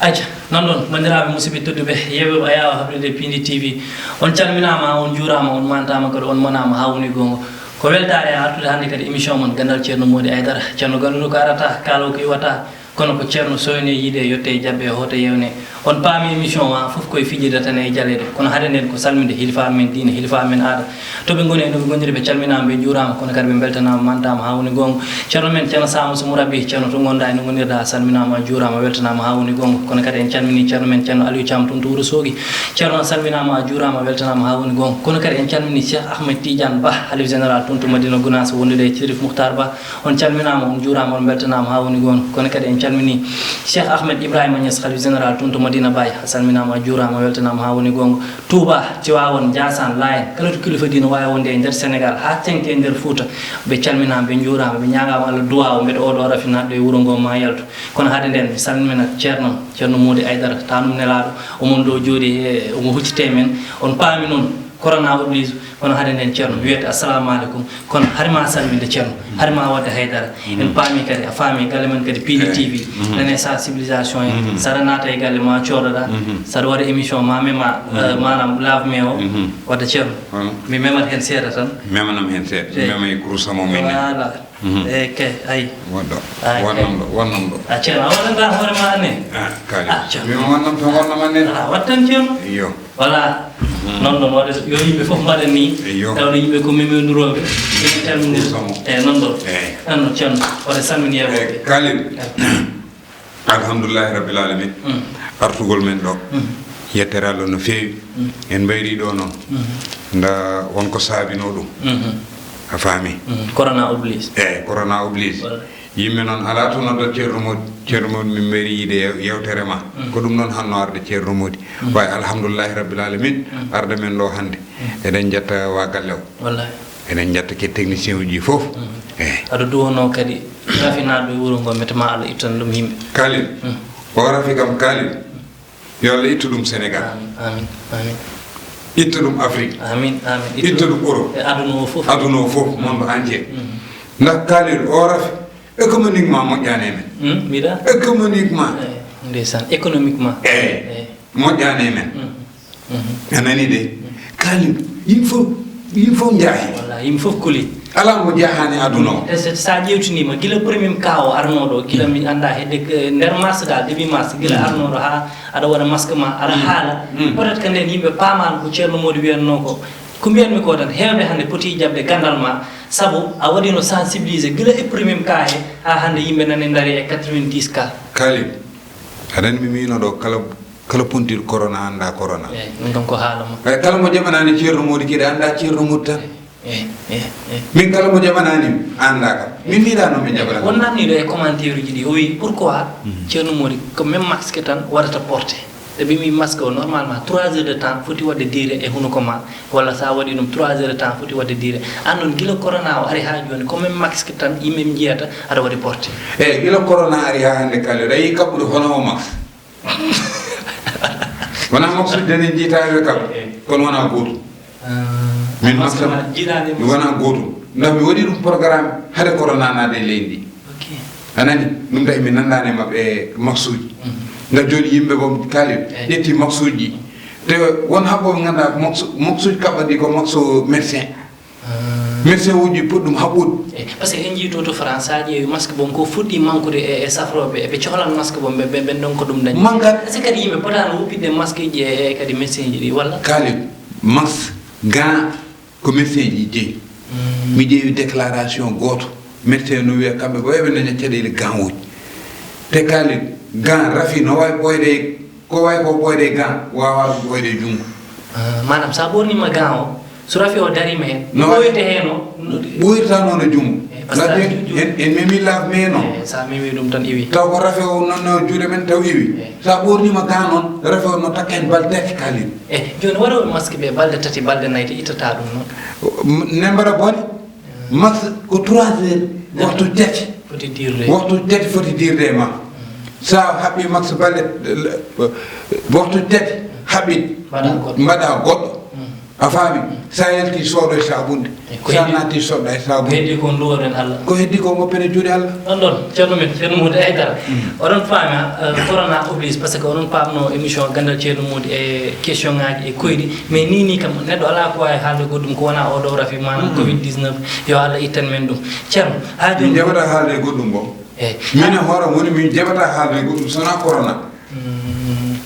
Aja non bandiraɓe musidɓe tedduɓe yeɓe ayawa haɓrede Pindi TV on calminama on juurama on mantama kadi on monama ha woni gonga ko weltare artude hande kadi émission mon gandal ceerno Mody Aidara ceerno ganduɗo ko arata kala ko iwata kono ko ceerno soyne yiide yette jabbe hoto yewne on paami émission wa fof koye fijide tan e jalede kono hade nden ko salminde hilfa men diine hilfa men aada to ɓe goni no ɓe gondiri ɓe calminama ɓe juurama kono kadi ɓe beltanama mantama ha woni gonga ceerno men ceerno Samuso Mourabi ceerno to gonda eno gonirɗa salminama juurama weltanama ha woni gonga kono kadi en calmini ceerno men ceerno Aliou Thiam toon to Wourossogui ceerno salminama juurama weltanama ha woni gonga kono kadi en calmini Cheikh Ahmed Tidiane Ba halif général toon to Madina Gounass wondude e Chérif Mouhtar Ba on calminama on juurama on beltanama ha woni gonga kono kadi en calmini Cheikh Ahmed Ibrahima Niass halif général toon to Madina Baye salminama juurama weltanama ha woni gonga Touba Tivaouane Ndiassane Layen kala to kilifa dina wawi wonde e nder Sénégal ha tenke e nder Fouta ɓe calminama ɓe juurama ɓe ñagama Allah duwaw mbeɗa oɗo rafinaɗo e wuuro ngo ma yaltu kono hade nden mi salmina ceerno Mody Aidara tanum nelaɗo omon ɗo jooɗi e omo huccite men on paami noon corona oblige kono hade nden ceerno wiyete assalamu aleykum kono harima salminde ceerno harima wadde haydara en paami kadi a faami galle men kadi Pindi TV nane sensibilisation e saɗa naata e galle ma cooɗoɗa saɗa waɗa émission ma mema manam lavme o wadde ceerno mi memat hen seeɗa tan memanam hen seeɗa mema e kurusamo men voilà e ke ayi wonnam ɗo a ceerno a waɗanta hoorema anne kali mi wonnam to wonnam annen wattan ceerno yo voilà non waɗa yo yimɓe fof mbaɗa ni tawde yimɓe ko memodiroɓe ɓe calminir eyyi non ɗon anno ceerno waɗa salmini yeɓoɓe kalin alhamdoulillahi rabbil alamin artugol men ɗo yettere Allah no feewi en mbayri ɗo noon nda wonko saabino ɗum a faami corona oblige eyyi corona oblige yimɓe noon ala to noddat ceerno Mody min mbayri yiide yewtere ma ko ɗum noon hanno arde ceerno Mody wawi alhamdoulillahi rabbil alamin arde men ɗo hande eɗen jetta wa galle o wallahi eɗen jetta ke technicien uji fof eyyi aɗa duwono kadi rafinaɗo e wuuro ngo metema Allah ittan ɗum yimɓe kalin o rafi kam kalin yo Allah ittu ɗum Sénégal amin itta ɗum Afrique amin itta ɗum Europe e aduna o fof monde entier ndax kalin o rafi économiquement moƴƴani men mbiɗa économiquement ndeysan économiquement eyyi moƴƴani men a nani de kalin yimɓe fof jaahi walla yimɓe fof koli ala mo jahani aduna o sa ƴewtinima guila premier cas o arnoɗo guila mi anda hedde nder mars dal début mars guila arnoɗo ha aɗa waɗa masque ma aɗa haala peut être que nden yimɓe pamano ko ceerno Mody wiyanno ko mbiyatmi ko tan hewɓe hande poti jaɓde gandal ma saabu a waɗino sensibilisé guila e premier cas he ha hande yimɓe nane daari e 90 cas kali aɗani mi wino ɗo kala pontir corona anda corona eyyi ɗum ɗon ko haalama ay kala mo jaɓanani ceerno Mody kiɗe anda ceerno Mody tan min kala mo jaɓanani anda kam min mbiɗano min jaɓana won namniɗo e commentaire uji ɗi o wi pourquoi ceerno Mody ko même masque tan waɗata porté ɓe ɓimi masque o normalement 3 heures de temps foti wadde diire e hunuko ma walla sa waɗi ɗum 3 heures de temps foti wadde diire an noon guila corona o ari ha joni ko même masque tan yimɓe mi jiyata aɗa waɗi porté eyyi guila corona ari ha hande kala aɗa yi kaɓɓude hono o masque wona maksude dene jiitaɓe kam kono wona gotum min masque mi wona gotum ndax mi waɗi ɗum programme haade corona naade e leydi ndi anani ɗum tawi mi nandani mabɓe maksuji ndax joni yimɓe bom kalin ƴetti maksuji ɗi te won haɓɓoɓe ganduɗa maksuji kaɓɓaɗi ko maksu médecin uji puɗɗum haɓɓude par ce que en jii to France sa ƴeewi masque bon ko fuɗɗi manquede e safroɓe eɓe cohlan masque bon ɓen ɗon ko ɗum dañi mangat est ce que kadi yimɓe potano wuppidde masque ji e kadi médecin ji ɗi walla kalin masque gant ko médecin ji jeeyi mi ƴeewi déclaration goto médecin no wiya kamɓe ko eɓe daña caɗele gant uji te kalin gant rafi no wawi ɓoyde ko wawi ko ɓoyde gant wawa ɗum ɓoyde junngo manam sa ɓornima gant o so rafi o darima hen no ɓoyte hen o ɓoyrta noon e junngo en memi lave me noon sa memi ɗum tan iwi taw ko rafe o noon juuɗe men taw iwi sa ɓornima gant noon rafe o no takka hen balɗe tati kalin joni waɗoɓe masque ɓe balɗe tati balɗe nayyi te ittata ɗum noon ne mbaɗa bone masque ko 3 heures waktu tati foti dirde waktu tati foti dirde e ma sa haɓɓi masque balɗe waktu tati haɓit mbaɗa goɗɗo afami sa yalti sodo e sabunde sa nati sodo e sabunde heddi ko nduworen Allah ko heddi ko ngoppene juuɗe Allah non ceerno men ceerno Mody Aidara oɗon faama corona oblige par ce que onon paamno émission gandal ceerno Mody e question ngaji e koyɗi mais ni kam neɗɗo ala ko wawi haalde goɗɗum ko wona oɗo rafi manam covid 19 yo Allah ittan men ɗum ceerno ha joni min jaɓata haalde goɗɗum bo min e hoore woni min jaɓata haalde goɗɗum sona corona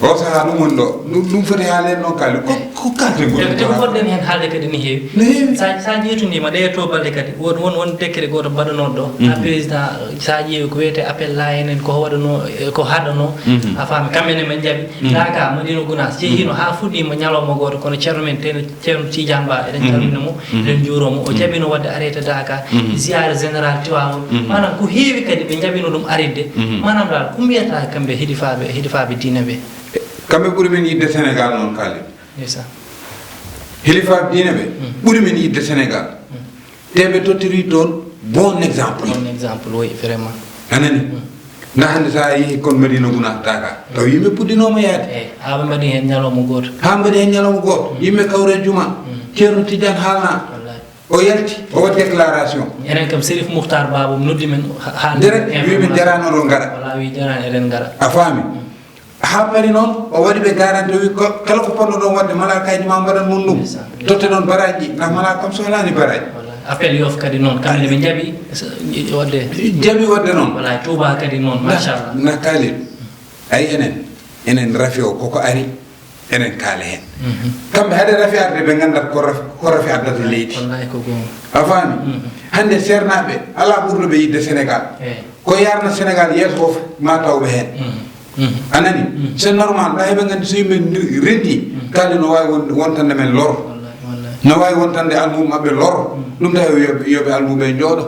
o saha ɗum woni ɗo ɗum foti haalede noon kalde ko kalte goɗɗum te ko fodɗen hen haalde kadi ne heewi sa ƴeetundima ɗe to balɗe kadi won décret goto mbaɗanoɗo ɗo ha président sa ƴeewi ko wiyete appel la enen ko waɗano ko haɗano a faami kamɓene men jaaɓi Dakar Madina Gounass jeehino ha fuɗɗima ñalawma goto kono ceerno men ceerno Tidiane Ba eɗen calmina mo eɗen juuromo o jaɓino wadde arrêté Dakar ziare général Tiwawon manam ko heewi kadi ɓe jaɓino ɗum aridde manam dal ko mbiyata kamɓe hiɗifaɓe diine ɓe kamɓe ɓuri men yidde Sénégal noon kalde hilifaɓe diine ɓe ɓuri men yidde Sénégal te ɓe tottiri toon bon exemple oui vraiment anani nda hannde sa yeehi kon Madina Gounass Dakar taw yimɓe puɗɗinoma yaade ha ɓe mbaɗi hen ñalawma goto yimɓe kawre juma ceerno Tidiane haalna o yalti o waɗi déclaration enen kam Sérif Mouhtar Babou noddi men direct wiɓe jaranoɗo gaɗa wala wi jarani eɗen gaɗa a faami ha pari noon o waɗi ɓe garanti o wi kala ko ponno ɗon wadde malakaji ma mbaɗan mon ɗum totte noon baraji ɗi ndax malaka kam sohlani baraji appel yof kadi noon kamɓe ɓe jaaɓi wadde noon wala Touba kadi noon machallah na kaali ay enen rafi o koko ari enen kaala hen kamɓe haade rafi arde ɓe gandat ko rafi addata leydi wallahi ko gonga a faami hande sernaɓe ala ɓurɗo ɓe yidde Sénégal ko yarna Sénégal yeeso fof ma tawɓe hen anani c'est normal ɗa heɓe gandi so yimɓe reddi kalde no wawi wontande men loro no wawi wontande almum mabɓe loro ɗum tawi yoɓe almuɓe jooɗo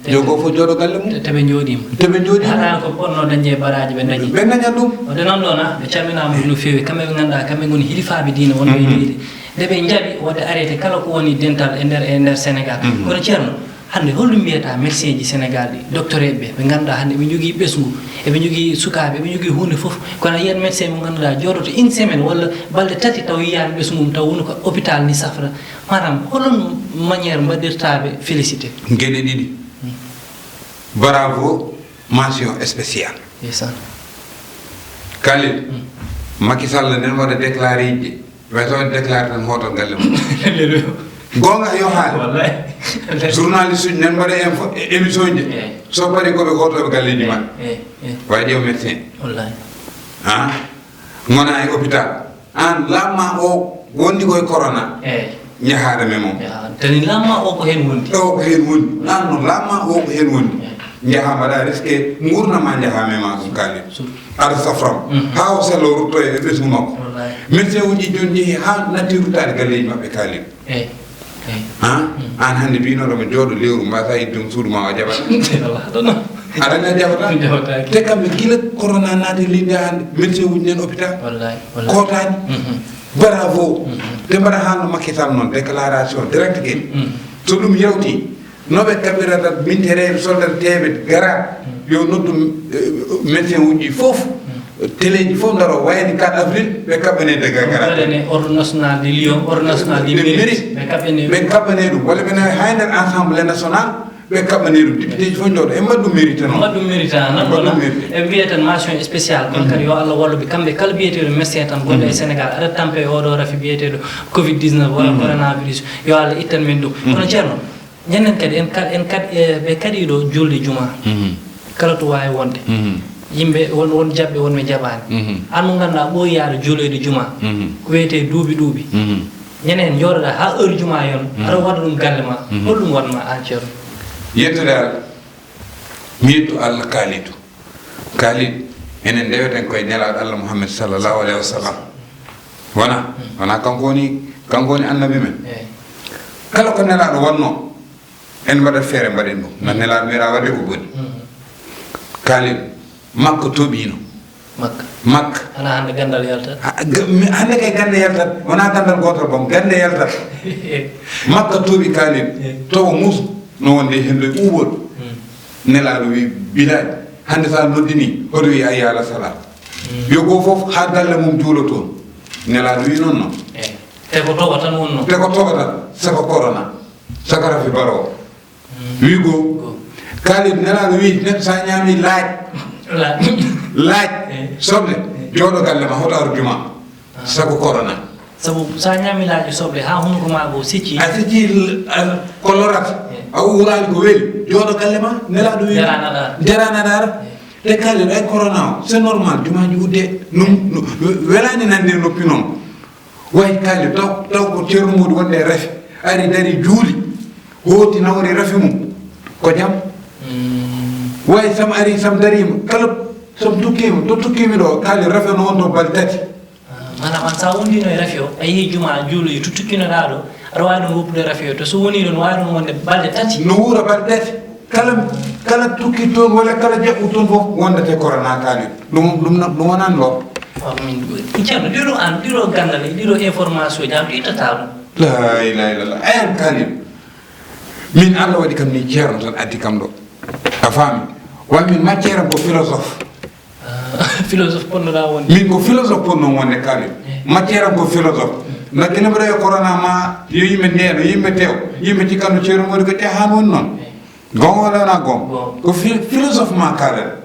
jogo fof jooɗo galle mum teɓe jooɗima haɗa ko ponno dañde baraji ɓe dañat ɗum ode noon ɗona ɓe calminama no fewi kamɓe ɓe ganduɗa kamɓe goni hiɗifaɓe diine wonɓe leydi nde ɓe jaaɓi wadde arrêté kala ko woni dental e nder Sénégal kono ceerno hande holɗum mbiyata médecin ji Sénégal ɗi docteur ɓe ganduɗa hande ɓe jogui ɓesgu eɓe jogui sukaɓe eɓe jogui hunde foof kono yiyat médecin mo ganduɗa jooɗoto une semaine walla balɗe tati taw yiyani ɓesgum taw woni ko hôpital ni safra manam holon maniére mbaɗirtaɓe félicité gueɗe ɗiɗi bravo mention spéciale Khalid Macky Sall nden waɗa déclaré ji way taw déclaré tan hoto galle mum gonga yo haali journaliste uji nan mbaɗa émission ji so paɗi koɓe hotoɓe galleji maɓɓe way ƴeew médecin gona e hôpital an lamma o wondi koye corona ñahaɗa me moom tani lamma o ko hen wondi o ko hen wondi nan noon lamma o ko hen wondi jaha mbaɗa risque gurnama jaha mema ɗum Khalid aɗa safram ha o sello rutto e ɓesgu makko médecin uji joni jeehi ha natti ruttade galleji maɓɓe Khalid an hande mbinoɗomo jooɗo lewru mbasa yiddum suudu ma o jaɓata aɗa jaɓata te kamɓe guila corona naati linde hande médecin uji nen hôpital kotani bravo te mbaɗa haalno Macky Sall noon déclaration direct kedi so ɗum yawti noɓe kaɓirata mintereɓe soldateɓe gara yo noddu médecin uji fof téléji fof daro wayni 4 avril ɓe kaɓɓanede garaɗene ordre national de Lyon ordre national de mérite ɓe kaɓɓane ɗum walla ɓene hay nder assemblée national ɓe kaɓɓane ɗum député ji fof jooɗo e mbaɗ ɗum mérite noon mbaɗ ɗum mérite nanɗona e wiye tan mention spéciale kono kadi yo Allah walluɓe kamɓe kala biyeteɗo médecin tan gonɗo e Sénégal aɗa tampe e oɗo rafi biyeteɗo covid 19 walla coronavirus yo Allah ittan men ɗum kono ceerno ñannen kadi ɓe kaɗiɗo julde juma kala to wawi wonde yimɓe won jaɓɓe wonɓe jaɓani an mo ganduɗa ɓooyade juuloyde juma ko wiyete duuɓi ñanden jooɗoɗa ha heure juma yon aɗa waɗa ɗum galle ma holɗum waɗma an ceerno yettude Allah mi yettu Allah Khalid enen ndeweten koye nelaɗo Allah Mouhammad sallllahu alayhi wa sallam wona kanko woni annabi men kala ko nelaɗo wonno en mbaɗat feere mbaɗen ɗum no nelaɗo mbiɗa waɗe ko boni Khalid makko toɓino makka ana hande gandal yaltat hande kay gande yaltat wona gandal gotol bom gande yaltat makka toɓi Khalid towo musu no wonde hendo e ɓuuɓol nelaɗo wi bilaji hande sa noddini hoto wi ayya ala salat yo go foof ha galle mum juulo toon nelaɗo wi noon noon te ko toba tan wonno te ko toba tan sako corona sako rafi baro wi go kalib nela wi nek sa ñami laaj soble jodo galle ma hoto argument sako corona sabu sa ñami laaj soble ha hunu ko ma go sicci a sicci kolorat aw wurani ko weli jodo galle ma nela do wi derana dar te kalib ay corona c'est normal duma ñu udde num welani nande noppi non way kalib taw ko ceerno mudou wonde ref ari dari juuli hoti nawri rafi mum ko jam way sam ari sam darima kala sam tukkima to tukkimi do kalib rafi no wonto bal tati mana man sa wondino e rafi o ayi juma juulu to tukkino daado ara wawi ɗum woppude rafi o to so woni ɗon wawi ɗum wonde balɗe tati no wuura balɗe tati kala tukki toon walla kala jaɓɓu toon fof wondate corona kalib ɗum wonan ɗo ceerno ɗiɗo gandal ɗiɗo information ji am ɗo ittata ɗum la ilaha illallah ayan kalib min Allah waɗi kam ni ceerno tan addi kam ɗo a faami wal min matiére am ko philosophe philosophe ponnoɗa wonde min ko philosophe ponnon wonde kalib matiére am ko philosophe nakkine mbaɗa e corona ma yo yimɓe ndeeno yimɓe tew yimɓe cikkanno ceerno modi ko ƴahan woni noon gon wala wona gon ko philosophe ma kalen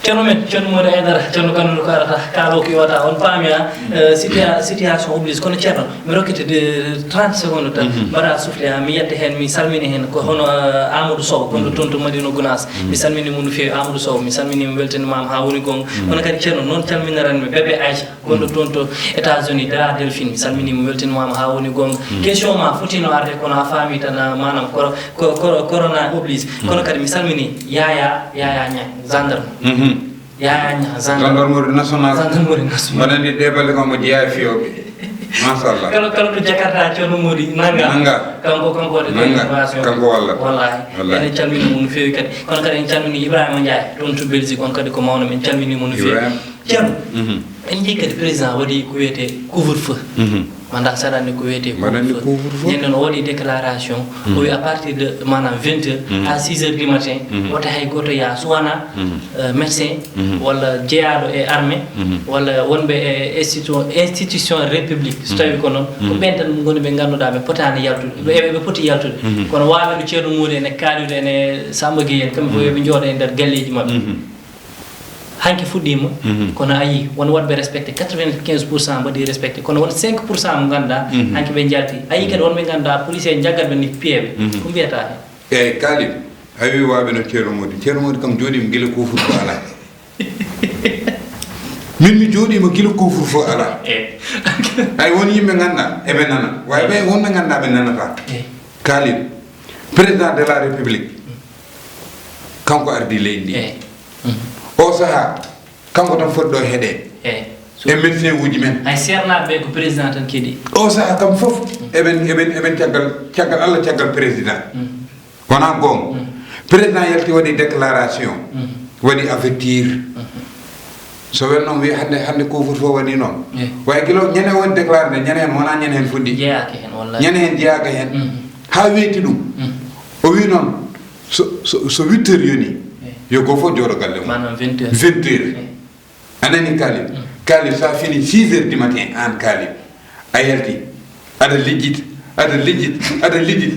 ceerno men ceerno Modou Aidara ceerno Kanoudou ko arata kaalo ko yowata on paami situation oblige kono ceerno mi rokkite de 30 secondes tan mbaɗa soufflé mi yetta heen mi salmini heen ko hono Amadou Sow gonɗo toon to Madina Gounass mi salmini mo no feewi Amadou Sow mi salmini mi weltanimama ha woni gonga kono kadi ceerno noon calminiranmi bébé Aïcha gonɗo toon to États-Unis Dara Delphine mi salmini mi weltanimama ha woni gonga question ma fotino arde kono ha faami tan manam corona oblige kono kadi mi salmini yaya ña gendarme gendarmerie nationale mbaɗandi ɗeɓale kam mo jeeya fiyoɓe machallah kala to jakarta ceerno Mody nanga kanko waɗi innovation kanko wallahi enen calmini mo no feewi kadi kono kadi en calmini Ibrahima Ndiaye toon to Belgique on kadi ko mawno men calmini mo no feewi ceerno en jii kadi président waɗi ko wiyete couvre feu manda saɗa andi ko wiyete ñanden o waɗi déclaration o wi à partir de manam 20 heures à 6 heures du matin wota hay goto ya suwana médecin walla jeeyaɗo e armée walla wonɓe e institution république so tawi ko noon ko ɓen tan goni ɓe ngannduɗa ɓe potani yaltude ɓe poti yaltude kono waɓe ɗo ceerno Mody ene kaalude ene Samba Gueye en kamɓe fof yoɓe jooɗo e nder galleji mabɓe hanki fuɗɗima kono ayi won waɗɓe respecté 95% mbaɗi respecté kono won 5% mo ganduɗa hanki ɓe jalti ayi kadi wonɓe ganduɗa police en jaggatɓe ni piyeɓe ko mbiyata hen eyyi kalib a wi waɓe no ceerno Mody kam jooɗima guila couvre feu ala min mi jooɗima guila couvre feu ala ay won yimɓe ganduɗa eɓe nana way ɓe wonɓe ganduɗa ɓe nanata kalib président de la république kanko ardi leydi ndi o saha kanko tan foti ɗo heeɗe e médecin uji men hay sernaɓe ɓe ko président tan keeɗi o saha kam fof eɓen caggal Allah caggal président wona gonga président yalti waɗi déclaration waɗi avertir so wel noon wi hande couvre feu waɗi noon way guilo ñande woni déclaré nde ñande hen wona ñande hen fuɗɗi jeeyaka hen walla ñande hen jeeyaka hen ha weeti ɗum o wi noon so 8 heures yoni yo go fof jooɗo galle manam 20 heures anani kalib sa fini 6 heures du matin an kalib a yalti aɗa lijjit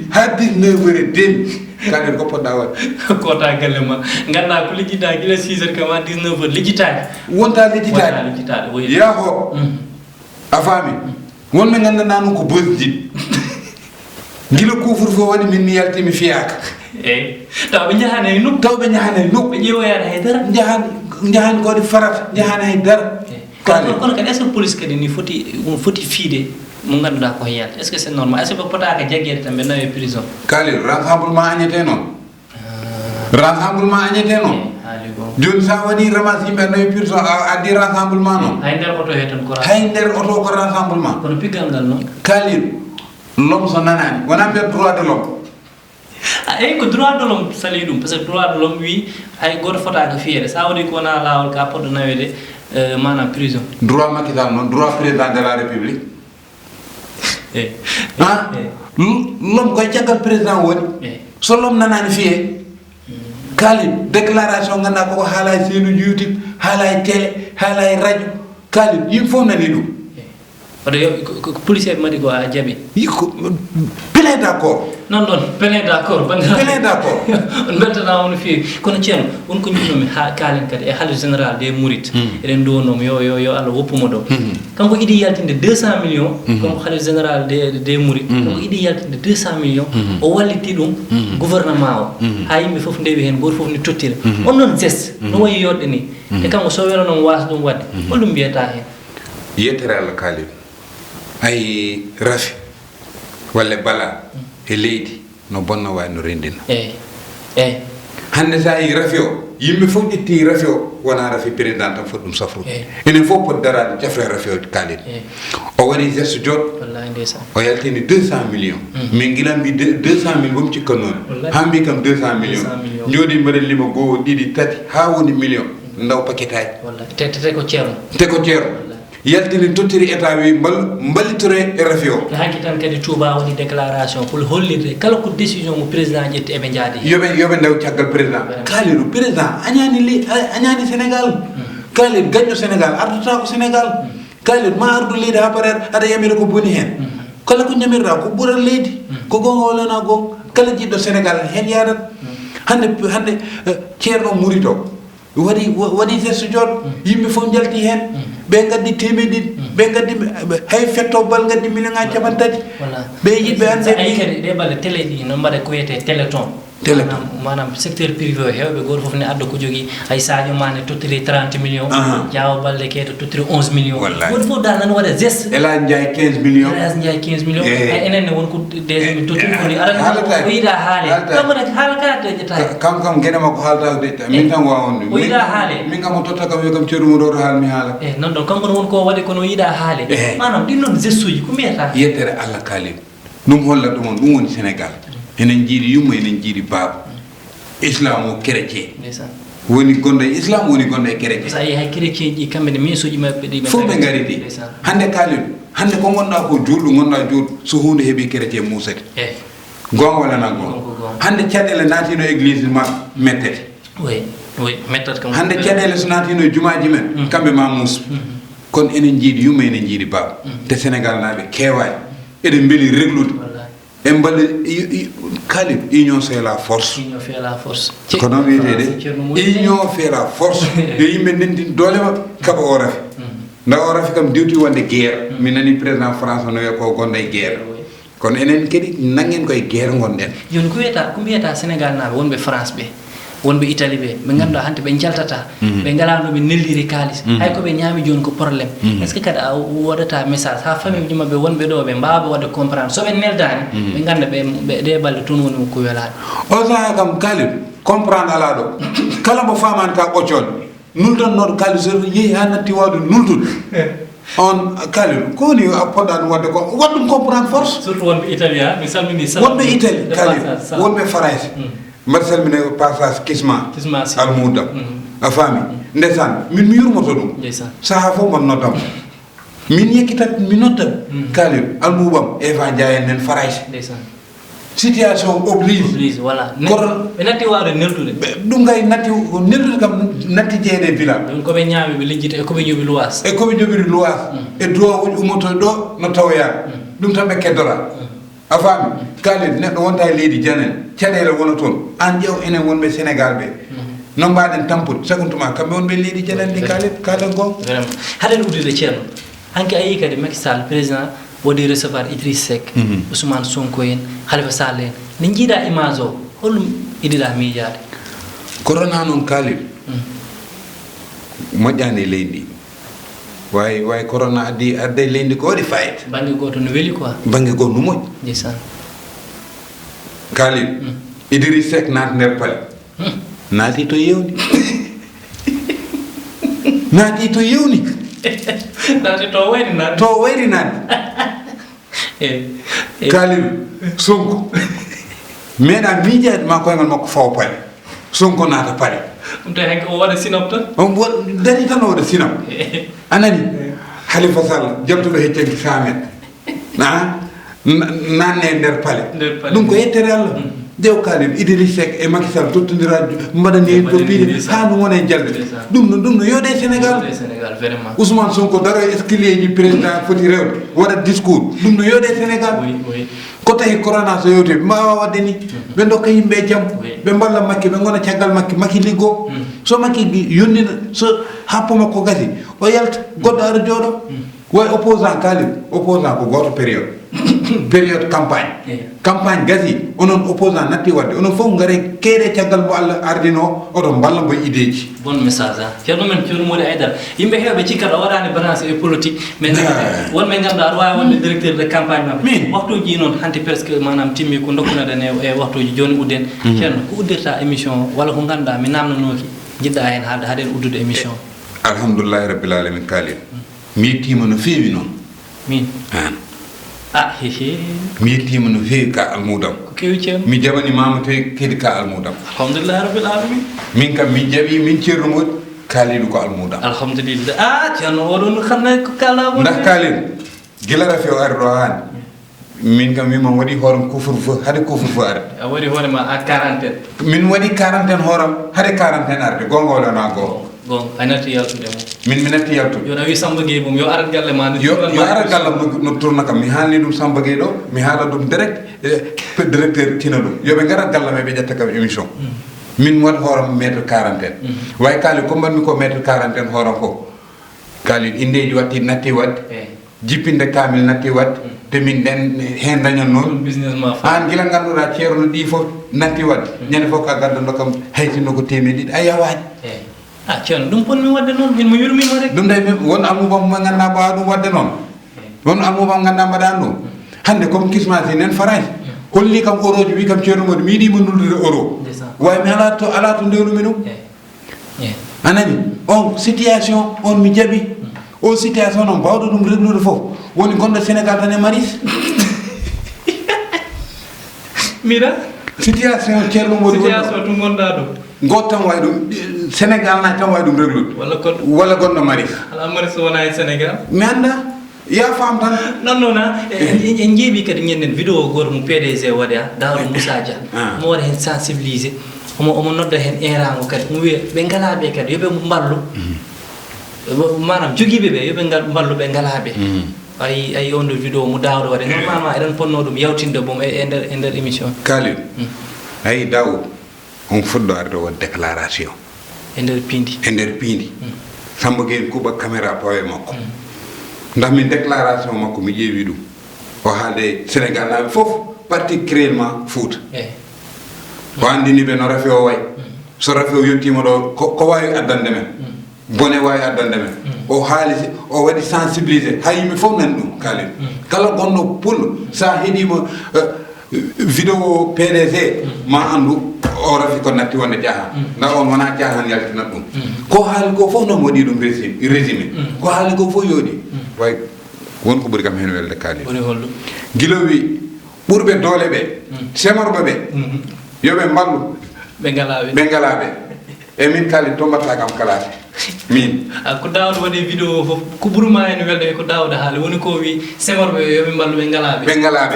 ha 19 heures demi kalib ko poɗɗa waɗ kota galle ma ganda ko lijjita gila 6 heures kama 19 heures lijjitade wonta lijjitade yaho a faami wonɓe gandanɗa noon ko bosjit gila couvre feu waɗi min mi yalti mi fiyaka eyyi tawɓe jahani hay nokku ɓe ƴeewoyani haydara jahani kode farata jahani haydara kono kadi est ce que police kadi ni foti fiide mo ganduɗa ko yalta est ce que c'est normal est ce que ɓe potaka jagguede tan ɓe nawi prison kalil rassemblement añete noon joni sa waɗi ramas yimɓe nawi prison a addi rassemblement noon hay nder oto he tan hay nder oto ko rassemblement kono piggal ngal noon kalil l'homme so nanani wona mbiyat droit de l'homme eyyi ko droit de l'homme sali ɗum par ce que droit de l'homme wi hay goto fotaka fiyede sa waɗi ko wona lawol ka poɗɗo nawede manam prison droit Macky Sall noon droit président de la république l'homme koye caggal président woni so l'homme nanani fiye kalib déclaration ganduɗa koko haala e seenuji YouTube haala e télé haala e radio kalib yimɓe fof nani ɗum ko policier madi go a jabi yiko plein d'accord non plein d'accord plein d'accord on bettana on fi kono cielo on ko nyunomi ha kalen kadi e halu général des mourides eden do nom yo Allah woppumo do kanko idi yaltinde 200 millions comme halu général des mourides kanko idi yaltinde 200 millions o walliti dum gouvernement o ha yimbe fof ndewi hen goto fof ni tottira on non geste no wayi yodde ni e kanko so welo non was dum wadde holum biyata hen yetere Allah kalim ay rafi walla bala e leydi no bonna way no rendina hande sa yi rafi o yimɓe fof ƴetti rafi o wona rafi président tan foti ɗum safrude enen fof poti darade jafre rafi o kalin o waɗi geste jooɗo o yaltini 200 millions min guilan mbi 200 millions bomi cikkannode ha mbi kam 200 millions jooɗi mbaɗen lima goo ɗiɗi tati ha woni million ndaw paquet aji te ko ceerno yaltini tottiri état wi mballitore e rafi o hanki tan kadi touba woni déclaration pour hollirde kala ko décision mo président ƴetti eɓe jaadi yoɓe ndaw caggal président kaaliɗo président añani sénégal kaaliɗo gañƴo sénégal ardata ko sénégal kaaliɗo ma ardu leydi ha parer aɗa yamira ko boni hen kala ko ñamirɗa ko ɓuural leydi ko gonga wolana gong kala jiɗɗo sénégal hen yarat hande ceerno murito waɗi geste jooɗo yimɓe fof jalti hen ɓe gaddi temeɗiɗi ɓe gaddi hay fetto bal gaddi million ngaji capantati ɓe yiɗɓe ande ayi kadi ɗe ɓalle télé ɗi no mbaɗa ko wiyete téléton manam secteur privé o hewɓe goto fof ne adda ko jogui hay Sadio Mané tottiri 30 millions Diaw Baldé Keita tottiri 11 millions goto fof dal nan waɗa geste Elhadji Ndiaye 15 millions Elhadji Ndiaye 15 millions ay enenne wonko déjà min tottiri koni arata o yiɗa haale kanko ne haala kala deƴƴata kam gueɗe makko haalata ko deƴƴata min tan wawonde o yiɗa haale min kam o totta kam yo kam ceerumo ɗo to haalmi haala non ɗon kanko ne wonko waɗi kono yiɗa haale manam ɗin noon geste uji ko mbiyata yettere Allah kalim ɗum holla ɗumon ɗum woni sénégal enen jiiɗi yummo enen jiiɗi baaba islam o chrétien woni gonɗo e islam woni gonɗo e chrétien sa yi hay chrétien ji kamɓe ne mesuji mabɓe ɗi fof ɓe ngari ɗi hande kaaliɗo hande ko gonɗa ko juulɗo gonɗa juulɗo so hunde heeɓi chrétien musete gonga walana gonga hande caɗele naatino église ma mettete oui mettat kam hande caɗele so naatino jumaji men kamɓe ma muusa kono enen jiiɗi yummo enen jiiɗi baaba te sénégal naaɓe keewani eɗen beeli réglude en mbaɗa kali union fait la force ko noon wiyetede union fait la force yo yimɓe ndendin doole maɓɓe kaɓa o rafi nda o rafi kam diwti wonde guerre mi nani président france no wiya ko gonɗo e guerre kono enen kadi nangen koye guerre gonɗen joni ko mbiyata sénégal naaɓe wonɓe france ɓe wonɓe italie ɓe ɓe ganduɗa hande ɓe jaltata ɓe galanoɓe nelliri kalis hay koɓe ñaami joni ko probléme est ce que kadi a waɗata message ha famille ji mabɓe wonɓe ɗo ɓe mbawa wadde comprendre soɓe neldani ɓe ganda ɓe ɗe balɗe toon woni ko welaɗo o saha kam kalid comprendre ala ɗo kala mo famani ka ɓoccode nultannoɗo kalis yeehi ha natti wawde nultude on kalid ko woni a poɗɗa ɗum wadde ko waɗ ɗum comprendre force surtout wonɓe italie ha mi salmini wonɓe italie kalid wonɓe france mbaɗa salmine passage kisma almoudam a faami ndesan min mi yurmoto ɗum saha fof mbaɗa noddam min yekkitat mi noddat kalid almoubam eva ndiayen nen farayse situation oblige voilà ɓe natti wawde neldude ɗum gay natti neldude kam natti jeeyede village ɗum koɓe ñaami ɓe lijjita e koɓe joɓi luwas e koɓe joɓiri luwas e duwawoji ummotoye ɗo no tawoyaka ɗum tan ɓe keddora a faami kalid neɗɗo wonta e leydi janen caɗele wona toon an ƴeew enen wonɓe sénégal ɓe no mbaɗen tampude sagontuma kamɓe wonɓe leydi janen ɗi kaalen gong haɗen uddide ceerno hanke a yii kadi Macky Sall président waɗi recevoir Idriss Seck Ousmane Sonko en Khalifa Sall en ne jiiɗa image o holɗum idiɗa miijade corona noon kalid moƴƴani leydi ndi way corona adde leydi ko waɗi fayida banggue goto no weeli quoi banggue goto no moƴƴi ndeysaan kalid Idriss Seck naati nder pale naati to yewni naati to yewni naati to wayri naati to wayri naati kalid Sonko meeɗa miijade ma koyngal makko fawa pale Sonko naata pale ɗum tawi hanke o waɗa sinop tan on dari tan o waɗa sinop anani Khalifa Sall jaltuɗo heccanki 100 mètres nanne nder pale ɗum ko yettere Allah dew kalin Idriss Seck e Macky Sall tottondira mbaɗani ko piide ha no wona e jalde ɗum no yode Sénégal vraiment Ousmane Sonko daro escalier ji président foti rewde waɗa discours ɗum no yode Sénégal ko tawi corona so yewte mbawa wadde ni ɓe dokka yimɓe jaam ɓe mballa makki ɓe gona caggal makki liggo so makki yondina so happo makko gasi o yalta goɗɗo ara jooɗo way opposant kalin opposant ko goto période campagne gasi onon opposant natti wadde onon fof ngare keede caggal mo Allah ardino oɗon mballa mbo ideji bon message ha ceerno men ceerno Mody Aidara yimɓe heewɓe cikkata o waɗani branché e politique mais wonɓe ganduɗa aɗa wawi wonde directeur de campagne maɓɓe waktuji noon hanti presque manam timmi ko dokkunoɗen e waktuji joni udden ceerno ko uddirta émission walla ko ganduɗa mi namnanoki jiɗɗa hen haalde haɗen uddude émission alhamdoulillahi rabbil alamin kalin mi yettima no feewi noon min an hehe mi yettima no feewi ka almudam ko kewi ceerno mi jaɓanimama te kedi ka almudam alhamdoulillahi rabbil alamin min kam mi jaɓi min ceerno Mody kaaliɗo ko almudam alhamdulillah ceerno oɗon xanna ko kala ndax kaalin gila rafi o ari ɗo hani min kam mimam waɗi hooram couvre-feu haade couvre-feu arde a waɗi hoorema à quarantaine min waɗi quarantaine hooram haade quarantaine arde gonga walana gonga a natti yaltude mo mi natti yaltude yo nawi Samba Gueye mum yo arat galle ma yo arat gallam no tourna kam mi haalni ɗum Samba Gueye ɗo mi haala ɗum direct directeur tina ɗum yoɓe garat gallam e ɓe ƴetta kam émission min waɗ hooram métre quarantaine way kaali ko mbanmi ko métre quarantaine hooram ko kaali indeji watti natti wadde jippinde kamil natti wadde te min nden hen dañon noon business ma an gila ganduɗa ceerno ɗi fof natti wadde ñande fof ka gaddando kam haytino ko temedɗiɗi a yawaji ceerno ɗum ponmi wadde noon min mo yurmima rek ɗum day won almubam mo ganduɗa mbawa ɗum wadde noon won almubam ganduɗa mbaɗani ɗum hande comme kismasi nen France holli kam euro ji wi kam ceerno Mody mi yiɗima nuldude euro way mi ala to ndewnumi ɗum anani on situation on mi jaaɓi o situation noon mbawɗo ɗum reglude fof woni gonɗo Sénégal tan e maris mira situation ceerno Mody situation to gonɗa ɗo goto tan way ɗum Sénégal na tan way ɗum reglude walla gonɗo maris ala maris wona e Sénégal mi anda ya fam tan non en jeeɓi kadi ñanden vidéo goto mo PDG waɗi Daouda Moussa Dia mo waɗa hen sensibilisé omo nodda hen erago kadi mo wiya ɓe ngalaɓe kadi yoɓe mballu manam joguiɓe ɓe yoɓe mballu ɓe ngalaɓe ayi on ɗo vidéo mo Daouda waɗi normalement eɗen ponno ɗum yawtinde boom e nder émission kalin ayi Daoud on fuɗɗo arde won déclaration e nder piindi Samba Gueye kuuɓa caméra pawe makko ndax min déclaration makko mi ƴeewi ɗum o haalde Sénégal naaɓe fof particulièrement Fouta o andiniɓe no rafi o way so rafi o yettima ɗo ko wawi addande men bone wawi addande men o haali o waɗi sensibilisé ha yimɓe fof nani ɗum kalin kala gonɗo pullo sa heeɗima vidéo PDG ma andu o rafi ko natti wonde jaahan ndax on wona jaahan yaltinat ɗum ko haali ko fof noon waɗi ɗum résumé ko haali ko fof yooɗi way wonko ɓuuri kam hen welde kaali guilowi ɓurɓe doole ɓe semorɓe ɓe yoɓe mballu ɓe ngalaɓe e min kaali to mbatta kam kalate min ko Daouda waɗi vidéo fof ko ɓurma hen welde ko Daouda haali woni ko wi semorɓe yoɓe mballu ɓe ngalaɓe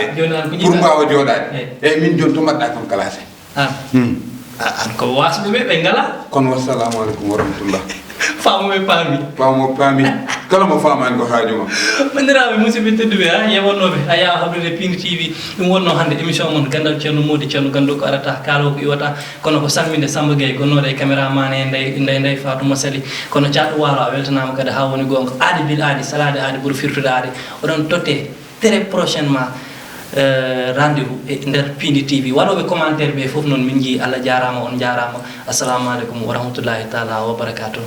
pour mbawa jooɗade eyyi min joni to mbaɗɗa kam kalate an ko wasɓeɓe ɓe ngala kono wassalamu aleykum wa rahmatullah famuɓe paami kala mo famani ko haajuma bandiraɓe musidɓe tedduɓe yewonnoɓe a yawa habdude Ping TV ɗum wonno hande émission moon gandal ceerno Mody ceerno gandu ko arata kaalo ko iwata kono ko salminde Samba Gueye gonnoɗo e caméraman e ndey Fatouma Sali kono caɗɗo waalo a weltanama kadi ha woni gonga aadi bil aadi salade aadi ɓuuri firtude aadi oɗon totte très prochainement rendez-vous e nder Ping TV waɗoɓe commentaire ɓe fof noon min jii Allah jarama on jarama assalamu aleykum wa rahmatullahi taala wa barakatuh